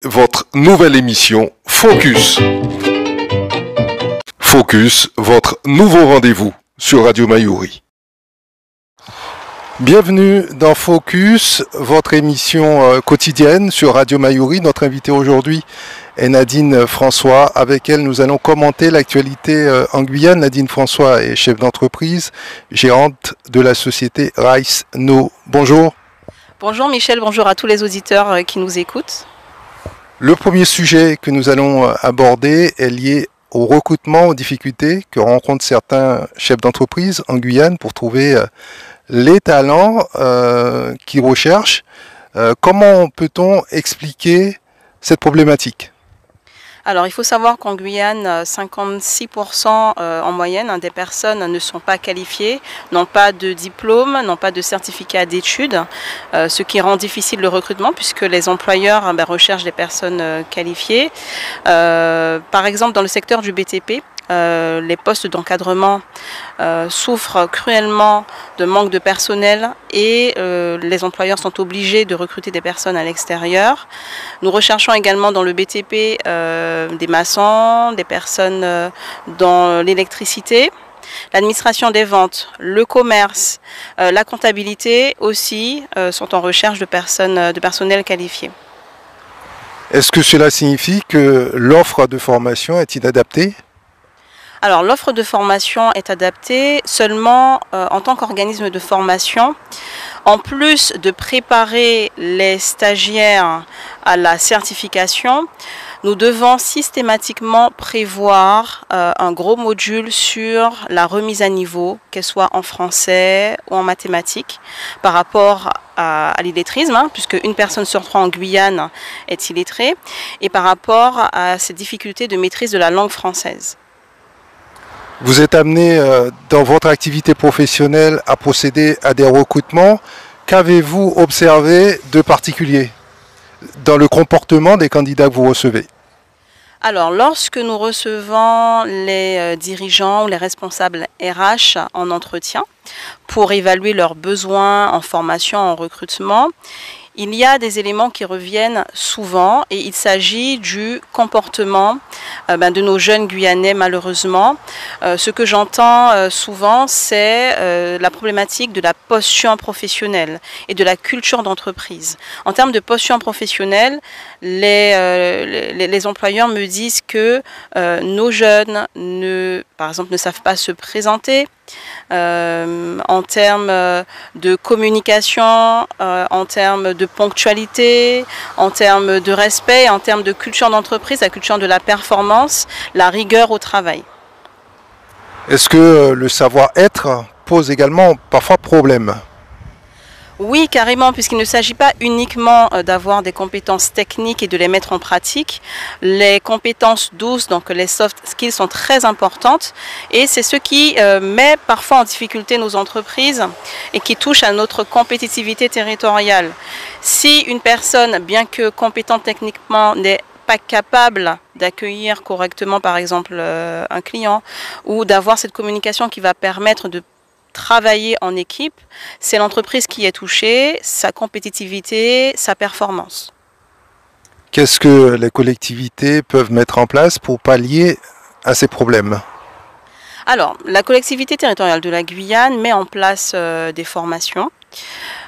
Votre nouvelle émission Focus. Focus, votre nouveau rendez-vous sur Radio Mayuri. Bienvenue dans Focus, votre émission quotidienne sur Radio Mayuri. Notre invitée aujourd'hui est Nadine François. Avec elle, nous allons commenter l'actualité en Guyane. Nadine François est chef d'entreprise, gérante de la société Rice No. Bonjour. Bonjour Michel, bonjour à tous les auditeurs qui nous écoutent. Le premier sujet que nous allons aborder est lié au recrutement, aux difficultés que rencontrent certains chefs d'entreprise en Guyane pour trouver les talents qu'ils recherchent. Comment peut-on expliquer cette problématique ? Alors il faut savoir qu'en Guyane, 56% en moyenne des personnes ne sont pas qualifiées, n'ont pas de diplôme, n'ont pas de certificat d'études, ce qui rend difficile le recrutement puisque les employeurs recherchent des personnes qualifiées. Par exemple dans le secteur du BTP, les postes d'encadrement souffrent cruellement de manque de personnel et les employeurs sont obligés de recruter des personnes à l'extérieur. Nous recherchons également dans le BTP des maçons, des personnes dans l'électricité, l'administration des ventes, le commerce, la comptabilité aussi sont en recherche de personnel qualifié. Est-ce que cela signifie que l'offre de formation est inadaptée ? Alors l'offre de formation est adaptée seulement en tant qu'organisme de formation. En plus de préparer les stagiaires à la certification, nous devons systématiquement prévoir un gros module sur la remise à niveau, qu'elle soit en français ou en mathématiques, par rapport à l'illettrisme, puisque une personne sur trois en Guyane est illettrée, et par rapport à ces difficultés de maîtrise de la langue française. Vous êtes amené dans votre activité professionnelle à procéder à des recrutements. Qu'avez-vous observé de particulier dans le comportement des candidats que vous recevez ? Alors, lorsque nous recevons les dirigeants ou les responsables RH en entretien pour évaluer leurs besoins en formation, en recrutement, il y a des éléments qui reviennent souvent et il s'agit du comportement de nos jeunes Guyanais malheureusement. Ce que j'entends souvent, c'est la problématique de la posture professionnelle et de la culture d'entreprise. En termes de posture professionnelle, les employeurs me disent que nos jeunes, par exemple, ne savent pas se présenter. En termes de communication, en termes de ponctualité, en termes de respect, en termes de culture d'entreprise, la culture de la performance, la rigueur au travail. Est-ce que le savoir-être pose également parfois problème ? Oui, carrément, puisqu'il ne s'agit pas uniquement d'avoir des compétences techniques et de les mettre en pratique. Les compétences douces, donc les soft skills, sont très importantes et c'est ce qui met parfois en difficulté nos entreprises et qui touche à notre compétitivité territoriale. Si une personne, bien que compétente techniquement, n'est pas capable d'accueillir correctement, par exemple, un client ou d'avoir cette communication qui va permettre de travailler en équipe, c'est l'entreprise qui est touchée, sa compétitivité, sa performance. Qu'est-ce que les collectivités peuvent mettre en place pour pallier à ces problèmes ? Alors, la collectivité territoriale de la Guyane met en place des formations.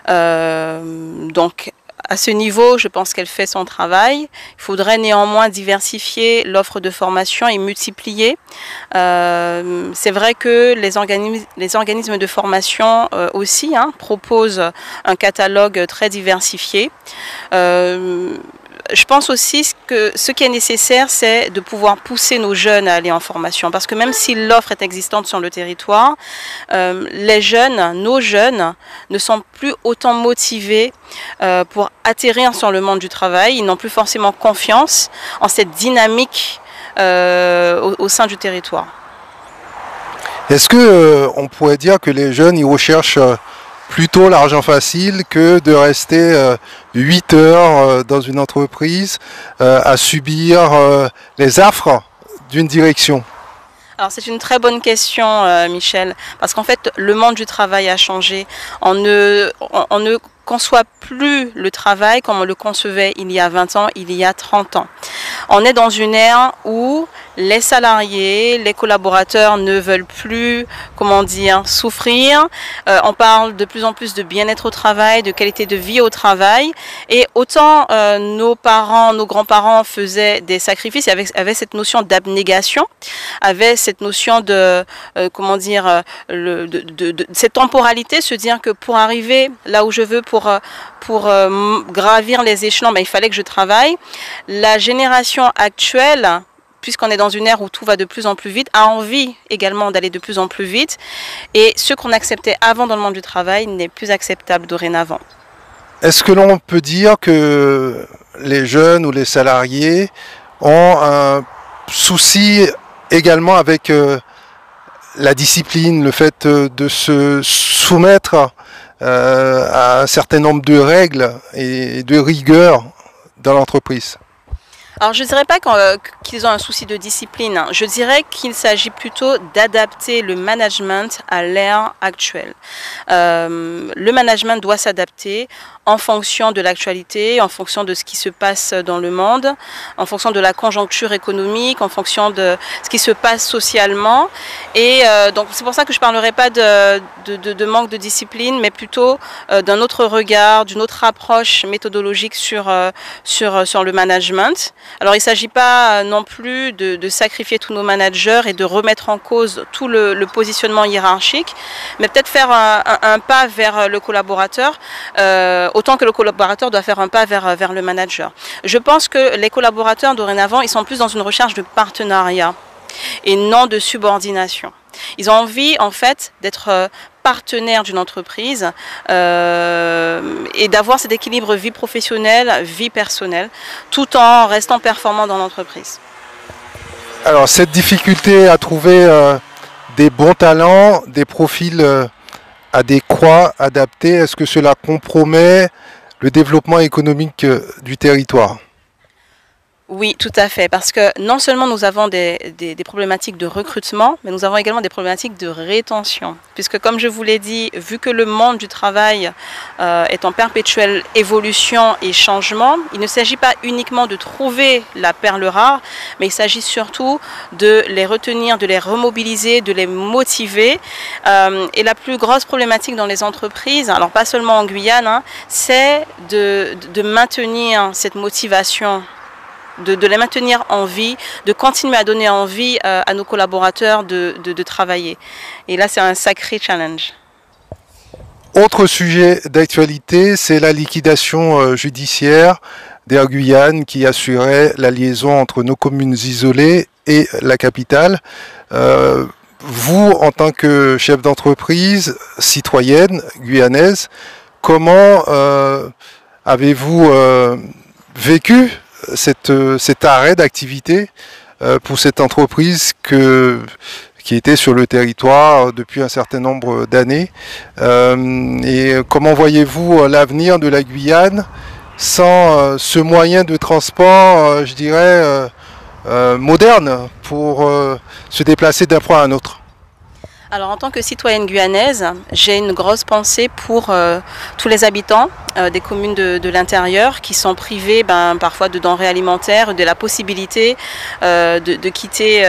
Donc, à ce niveau, je pense qu'elle fait son travail. Il faudrait néanmoins diversifier l'offre de formation et multiplier. C'est vrai que les organismes de formation aussi proposent un catalogue très diversifié. Je pense aussi que ce qui est nécessaire, c'est de pouvoir pousser nos jeunes à aller en formation. Parce que même si l'offre est existante sur le territoire, les jeunes, nos jeunes, ne sont plus autant motivés pour atterrir sur le monde du travail. Ils n'ont plus forcément confiance en cette dynamique au sein du territoire. Est-ce qu'on pourrait dire que les jeunes ils recherchent plutôt l'argent facile que de rester 8 heures dans une entreprise à subir les affres d'une direction ? Alors c'est une très bonne question, Michel, parce qu'en fait le monde du travail a changé. On ne conçoit plus le travail comme on le concevait il y a 20 ans, il y a 30 ans. On est dans une ère où les salariés, les collaborateurs ne veulent plus, comment dire, souffrir. On parle de plus en plus de bien-être au travail, de qualité de vie au travail. Et autant nos parents, nos grands-parents faisaient des sacrifices, avaient cette notion d'abnégation, avaient cette notion de, comment dire, cette temporalité, se dire que pour arriver là où je veux, pour gravir les échelons, ben, il fallait que je travaille. La génération actuelle, puisqu'on est dans une ère où tout va de plus en plus vite, a envie également d'aller de plus en plus vite. Et ce qu'on acceptait avant dans le monde du travail n'est plus acceptable dorénavant. Est-ce que l'on peut dire que les jeunes ou les salariés ont un souci également avec la discipline, le fait de se soumettre à un certain nombre de règles et de rigueur dans l'entreprise? Alors je ne dirais pas qu'ils ont un souci de discipline, je dirais qu'il s'agit plutôt d'adapter le management à l'ère actuelle. Le management doit s'adapter en fonction de l'actualité, en fonction de ce qui se passe dans le monde, en fonction de la conjoncture économique, en fonction de ce qui se passe socialement. Et donc c'est pour ça que je ne parlerai pas de manque de discipline, mais plutôt d'un autre regard, d'une autre approche méthodologique sur le management. Alors il ne s'agit pas non plus de sacrifier tous nos managers et de remettre en cause tout le positionnement hiérarchique, mais peut-être faire un pas vers le collaborateur, autant que le collaborateur doit faire un pas vers le manager. Je pense que les collaborateurs dorénavant, ils sont plus dans une recherche de partenariat et non de subordination. Ils ont envie en fait d'être partenaire d'une entreprise et d'avoir cet équilibre vie professionnelle, vie personnelle, tout en restant performant dans l'entreprise. Alors cette difficulté à trouver des bons talents, des profils adéquats, adaptés, est-ce que cela compromet le développement économique du territoire? Oui, tout à fait, parce que non seulement nous avons des problématiques de recrutement, mais nous avons également des problématiques de rétention. Puisque comme je vous l'ai dit, vu que le monde du travail est en perpétuelle évolution et changement, il ne s'agit pas uniquement de trouver la perle rare, mais il s'agit surtout de les retenir, de les remobiliser, de les motiver. Et la plus grosse problématique dans les entreprises, alors pas seulement en Guyane, hein, c'est de maintenir cette motivation, de les maintenir en vie, de continuer à donner envie à nos collaborateurs de travailler. Et là, c'est un sacré challenge. Autre sujet d'actualité, c'est la liquidation judiciaire d'Air Guyane qui assurait la liaison entre nos communes isolées et la capitale. Vous, en tant que chef d'entreprise citoyenne guyanaise, comment avez-vous vécu cet arrêt d'activité pour cette entreprise qui était sur le territoire depuis un certain nombre d'années, et comment voyez-vous l'avenir de la Guyane sans ce moyen de transport, je dirais, moderne pour se déplacer d'un point à un autre? Alors en tant que citoyenne guyanaise, j'ai une grosse pensée pour tous les habitants des communes de l'intérieur qui sont privés parfois de denrées alimentaires, de la possibilité de quitter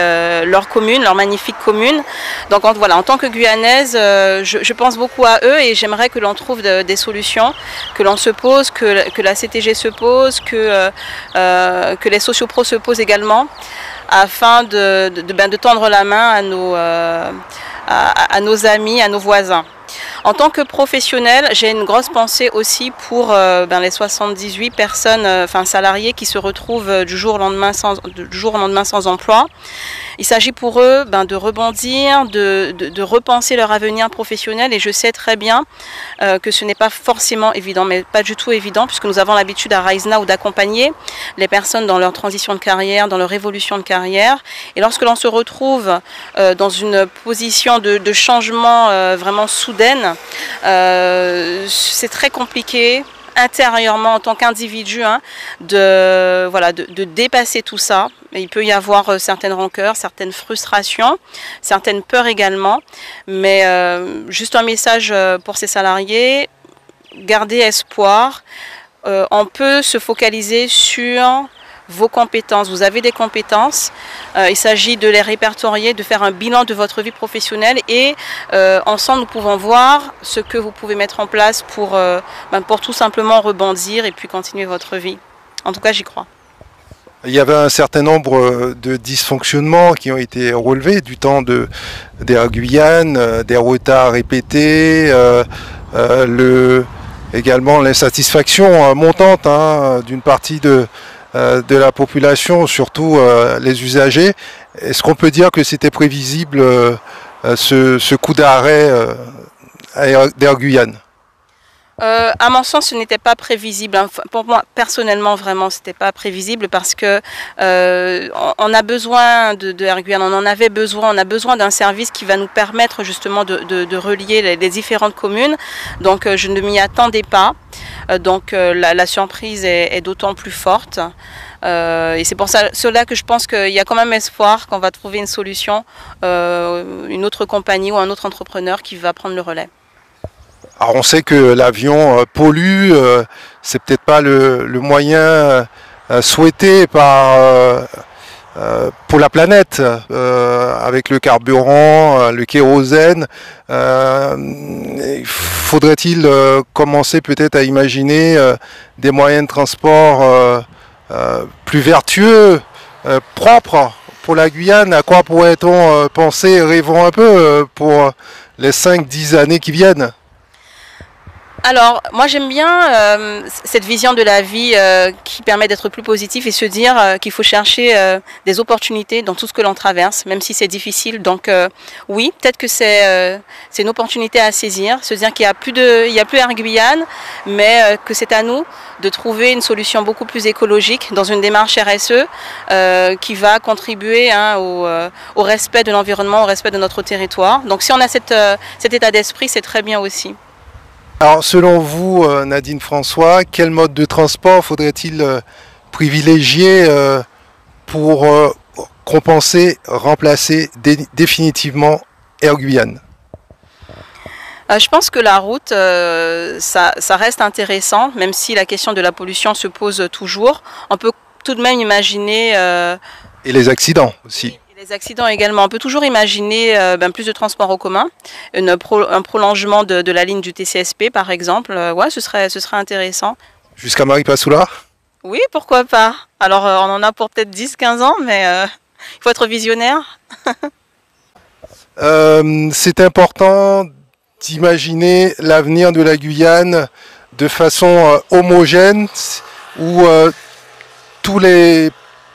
leur commune, leur magnifique commune. Donc voilà, en tant que guyanaise, je pense beaucoup à eux et j'aimerais que l'on trouve des solutions, que l'on se pose, que la CTG se pose, que les sociopros se posent également, afin de tendre la main à nos amis, à nos voisins. En tant que professionnel, j'ai une grosse pensée aussi pour les 78 personnes, salariés qui se retrouvent du jour au lendemain sans emploi. Il s'agit pour eux de rebondir, de repenser leur avenir professionnel et je sais très bien que ce n'est pas forcément évident, mais pas du tout évident puisque nous avons l'habitude à Rise Now d'accompagner les personnes dans leur transition de carrière, dans leur évolution de carrière. Et lorsque l'on se retrouve dans une position de changement vraiment soudaine, c'est très compliqué. intérieurement en tant qu'individu, hein, de dépasser tout ça. Il peut y avoir certaines rancœurs, certaines frustrations, certaines peurs également, mais juste un message pour ces salariés, gardez espoir. On peut se focaliser sur vos compétences. Vous avez des compétences, il s'agit de les répertorier, de faire un bilan de votre vie professionnelle et ensemble nous pouvons voir ce que vous pouvez mettre en place pour tout simplement rebondir et puis continuer votre vie. En tout cas, j'y crois. Il y avait un certain nombre de dysfonctionnements qui ont été relevés du temps d'Air Guyane, des retards répétés, également l'insatisfaction montante d'une partie de la population, surtout les usagers. Est-ce qu'on peut dire que c'était prévisible ce coup d'arrêt d'Air Guyane? À mon sens, ce n'était pas prévisible. Enfin, pour moi, personnellement, vraiment, c'était pas prévisible parce que on a besoin de Air Guyane, on en avait besoin. On a besoin d'un service qui va nous permettre justement de relier les différentes communes. Donc, je ne m'y attendais pas. Donc, la surprise est d'autant plus forte. Et c'est pour cela que je pense qu'il y a quand même espoir qu'on va trouver une solution, une autre compagnie ou un autre entrepreneur qui va prendre le relais. Alors on sait que l'avion pollue, c'est peut-être pas le moyen souhaité pour la planète, avec le carburant, le kérosène. Faudrait-il commencer peut-être à imaginer des moyens de transport plus vertueux, propres pour la Guyane? À quoi pourrait-on penser, rêvons un peu, pour les 5-10 années qui viennent? Alors, moi j'aime bien cette vision de la vie qui permet d'être plus positif et se dire qu'il faut chercher des opportunités dans tout ce que l'on traverse, même si c'est difficile. Donc oui, peut-être que c'est une opportunité à saisir, se dire qu'il n'y a plus Air Guyane, mais que c'est à nous de trouver une solution beaucoup plus écologique dans une démarche RSE qui va contribuer au respect de l'environnement, au respect de notre territoire. Donc si on a cet état d'esprit, c'est très bien aussi. Alors selon vous, Nadine François, quel mode de transport faudrait-il privilégier pour compenser, remplacer définitivement Air Guyane? Je pense que la route, ça reste intéressant, même si la question de la pollution se pose toujours. On peut tout de même imaginer... Et les accidents aussi. Les accidents également. On peut toujours imaginer plus de transports en commun, un prolongement de la ligne du TCSP par exemple. Ouais, ce serait intéressant. Jusqu'à Maripasoula? Oui, pourquoi pas. Alors on en a pour peut-être 10-15 ans, mais il faut être visionnaire. C'est important d'imaginer l'avenir de la Guyane de façon homogène, où tous les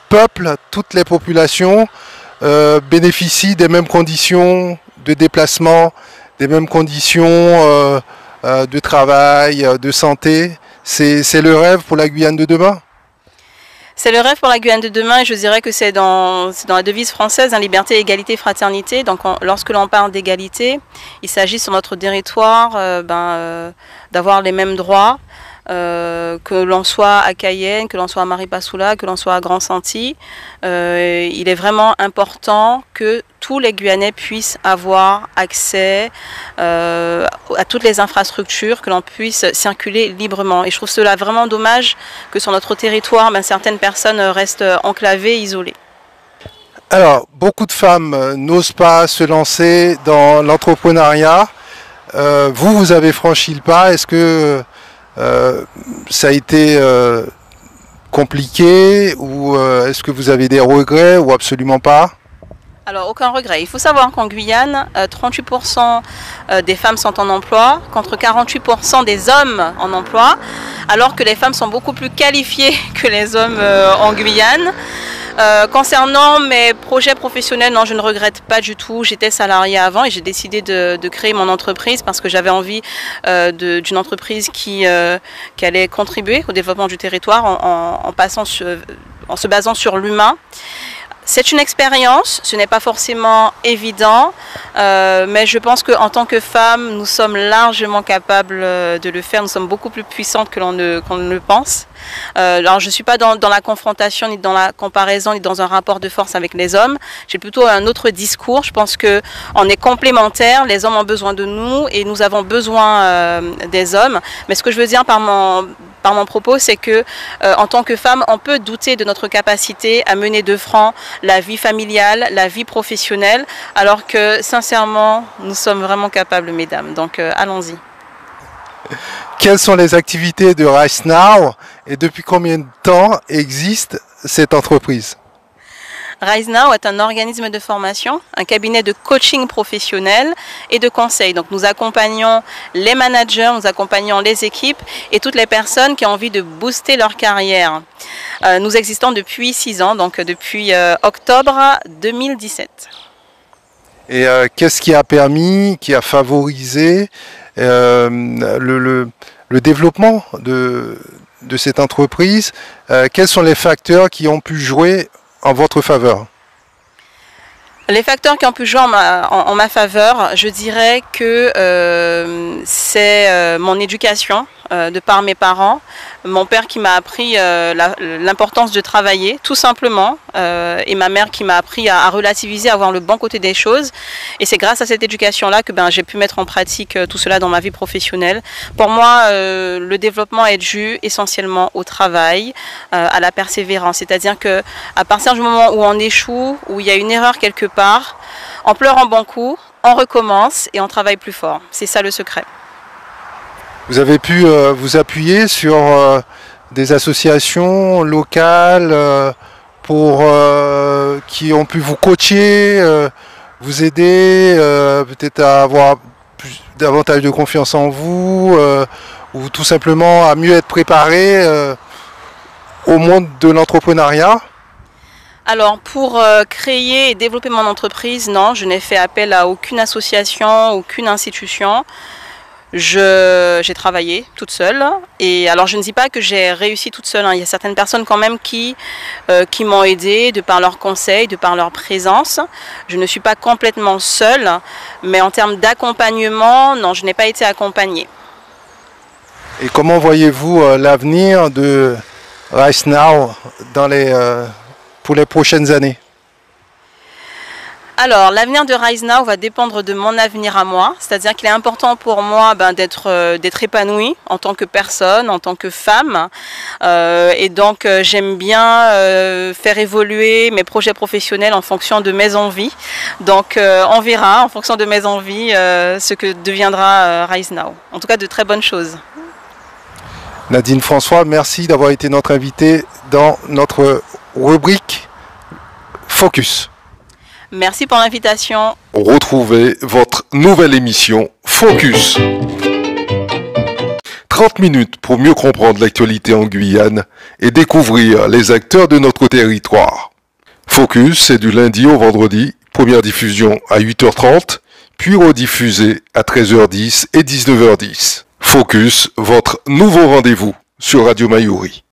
peuples, toutes les populations bénéficient des mêmes conditions de déplacement, des mêmes conditions de travail, de santé. C'est le rêve pour la Guyane de demain? C'est le rêve pour la Guyane de demain et je dirais que c'est dans la devise française, hein, liberté, égalité, fraternité. Donc lorsque l'on parle d'égalité, il s'agit sur notre territoire d'avoir les mêmes droits. Que l'on soit à Cayenne, que l'on soit à Maripasoula, que l'on soit à Grand-Santi, il est vraiment important que tous les Guyanais puissent avoir accès à toutes les infrastructures, que l'on puisse circuler librement. Et je trouve cela vraiment dommage que sur notre territoire, certaines personnes restent enclavées, isolées. Alors, beaucoup de femmes n'osent pas se lancer dans l'entrepreneuriat. Vous avez franchi le pas. Est-ce que ça a été compliqué ou est-ce que vous avez des regrets ou absolument pas? Alors aucun regret. Il faut savoir qu'en Guyane, 38% des femmes sont en emploi contre 48% des hommes en emploi, alors que les femmes sont beaucoup plus qualifiées que les hommes en Guyane. Concernant mes projets professionnels, non, je ne regrette pas du tout. J'étais salariée avant et j'ai décidé de créer mon entreprise parce que j'avais envie d'une entreprise qui allait contribuer au développement du territoire en se basant sur l'humain. C'est une expérience, ce n'est pas forcément évident, mais je pense qu'en tant que femme, nous sommes largement capables de le faire. Nous sommes beaucoup plus puissantes que l'on ne le pense. Alors je ne suis pas dans la confrontation, ni dans la comparaison, ni dans un rapport de force avec les hommes. J'ai plutôt un autre discours. Je pense qu'on est complémentaires, les hommes ont besoin de nous et nous avons besoin des hommes. Mais ce que je veux dire par mon propos, c'est que en tant que femme, on peut douter de notre capacité à mener de front la vie familiale, la vie professionnelle, alors que sincèrement, nous sommes vraiment capables, mesdames. Donc allons-y. Quelles sont les activités de RiseNow et depuis combien de temps existe cette entreprise? RiseNow est un organisme de formation, un cabinet de coaching professionnel et de conseil. Donc nous accompagnons les managers, nous accompagnons les équipes et toutes les personnes qui ont envie de booster leur carrière. Nous existons depuis 6 ans, donc depuis octobre 2017. Et qu'est-ce qui a permis, qui a favorisé le développement de cette entreprise? Quels sont les facteurs qui ont pu jouer en votre faveur? Les facteurs qui ont pu jouer en ma faveur, je dirais que c'est mon éducation de par mes parents, mon père qui m'a appris l'importance de travailler, tout simplement, et ma mère qui m'a appris à relativiser, à voir le bon côté des choses. Et c'est grâce à cette éducation-là que j'ai pu mettre en pratique tout cela dans ma vie professionnelle. Pour moi, le développement est dû essentiellement au travail, à la persévérance. C'est-à-dire qu'à partir du moment où on échoue, où il y a une erreur quelque part, on pleure un bon coup, on recommence et on travaille plus fort. C'est ça le secret. Vous avez pu vous appuyer sur des associations locales qui ont pu vous coacher, vous aider, peut-être à avoir davantage de confiance en vous, ou tout simplement à mieux être préparé au monde de l'entrepreneuriat? Alors pour créer et développer mon entreprise, non, je n'ai fait appel à aucune association, aucune institution. J'ai travaillé toute seule et alors je ne dis pas que j'ai réussi toute seule, hein. Il y a certaines personnes quand même qui m'ont aidée de par leurs conseils, de par leur présence. Je ne suis pas complètement seule, mais en termes d'accompagnement, non, je n'ai pas été accompagnée. Et comment voyez-vous l'avenir de RiseNow pour les prochaines années? Alors, l'avenir de RiseNow va dépendre de mon avenir à moi, c'est-à-dire qu'il est important pour moi d'être épanouie en tant que personne, en tant que femme, et donc j'aime bien faire évoluer mes projets professionnels en fonction de mes envies. Donc on verra en fonction de mes envies ce que deviendra RiseNow. En tout cas, de très bonnes choses. Nadine François, merci d'avoir été notre invitée dans notre rubrique Focus. Merci pour l'invitation. Retrouvez votre nouvelle émission Focus. 30 minutes pour mieux comprendre l'actualité en Guyane et découvrir les acteurs de notre territoire. Focus, c'est du lundi au vendredi, première diffusion à 8h30, puis rediffusée à 13h10 et 19h10. Focus, votre nouveau rendez-vous sur Radio Mayuri.